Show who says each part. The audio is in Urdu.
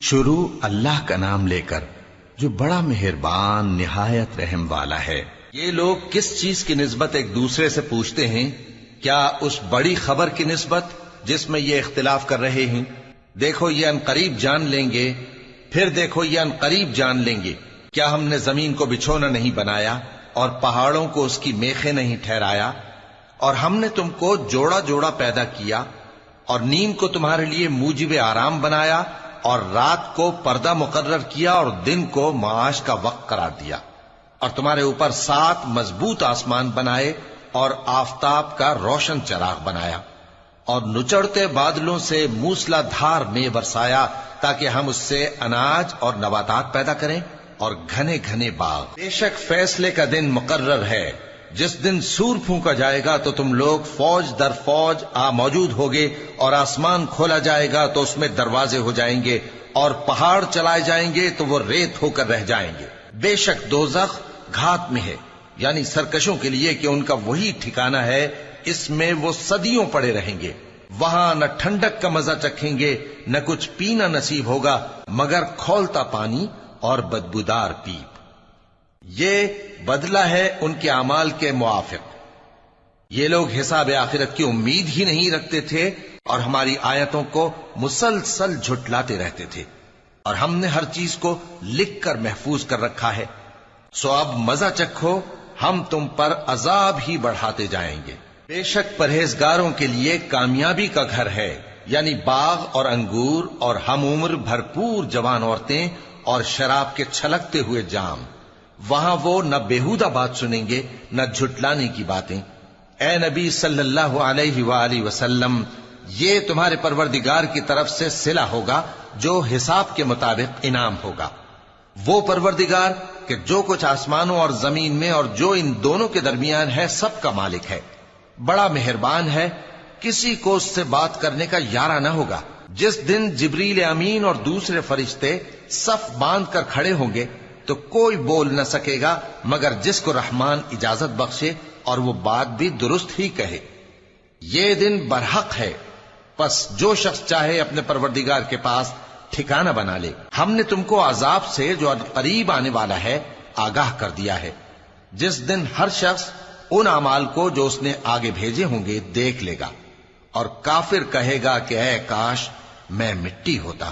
Speaker 1: شروع اللہ کا نام لے کر جو بڑا مہربان نہایت رحم والا ہے۔ یہ لوگ کس چیز کی نسبت ایک دوسرے سے پوچھتے ہیں؟ کیا اس بڑی خبر کی نسبت جس میں یہ اختلاف کر رہے ہیں؟ دیکھو یہ انقریب جان لیں گے، پھر دیکھو یہ انقریب جان لیں گے۔ کیا ہم نے زمین کو بچھونا نہیں بنایا اور پہاڑوں کو اس کی میخیں نہیں ٹھہرایا؟ اور ہم نے تم کو جوڑا جوڑا پیدا کیا اور نیند کو تمہارے لیے موجب آرام بنایا اور رات کو پردہ مقرر کیا اور دن کو معاش کا وقت قرار دیا، اور تمہارے اوپر 7 مضبوط آسمان بنائے اور آفتاب کا روشن چراغ بنایا، اور نچڑتے بادلوں سے موسلا دھار میں برسایا تاکہ ہم اس سے اناج اور نباتات پیدا کریں اور گھنے گھنے باغ۔ بے شک فیصلے کا دن مقرر ہے، جس دن سور پھونکا جائے گا تو تم لوگ فوج در فوج موجود ہوگے، اور آسمان کھولا جائے گا تو اس میں دروازے ہو جائیں گے، اور پہاڑ چلائے جائیں گے تو وہ ریت ہو کر رہ جائیں گے۔ بے شک دوزخ گھات میں ہے، یعنی سرکشوں کے لیے کہ ان کا وہی ٹھکانہ ہے، اس میں وہ صدیوں پڑے رہیں گے۔ وہاں نہ ٹھنڈک کا مزہ چکھیں گے، نہ کچھ پینا نصیب ہوگا مگر کھولتا پانی اور بدبودار پیپ۔ یہ بدلہ ہے ان کے اعمال کے موافق۔ یہ لوگ حساب آخرت کی امید ہی نہیں رکھتے تھے اور ہماری آیتوں کو مسلسل جھٹلاتے رہتے تھے، اور ہم نے ہر چیز کو لکھ کر محفوظ کر رکھا ہے۔ سو اب مزہ چکھو، ہم تم پر عذاب ہی بڑھاتے جائیں گے۔ بے شک پرہیزگاروں کے لیے کامیابی کا گھر ہے، یعنی باغ اور انگور اور ہم عمر بھرپور جوان عورتیں اور شراب کے چھلکتے ہوئے جام۔ وہاں وہ نہ بیہودہ بات سنیں گے نہ جھٹلانے کی باتیں۔ اے نبی صلی اللہ علیہ وآلہ وسلم، یہ تمہارے پروردگار کی طرف سے صلہ ہوگا جو حساب کے مطابق انعام ہوگا۔ وہ پروردگار کہ جو کچھ آسمانوں اور زمین میں اور جو ان دونوں کے درمیان ہے سب کا مالک ہے، بڑا مہربان ہے، کسی کو اس سے بات کرنے کا یارہ نہ ہوگا۔ جس دن جبریل امین اور دوسرے فرشتے صف باندھ کر کھڑے ہوں گے تو کوئی بول نہ سکے گا مگر جس کو رحمان اجازت بخشے، اور وہ بات بھی درست ہی کہے۔ یہ دن برحق ہے، پس جو شخص چاہے اپنے پروردگار کے پاس ٹھکانہ بنا لے۔ ہم نے تم کو عذاب سے جو قریب آنے والا ہے آگاہ کر دیا ہے، جس دن ہر شخص ان اعمال کو جو اس نے آگے بھیجے ہوں گے دیکھ لے گا، اور کافر کہے گا کہ اے کاش میں مٹی ہوتا۔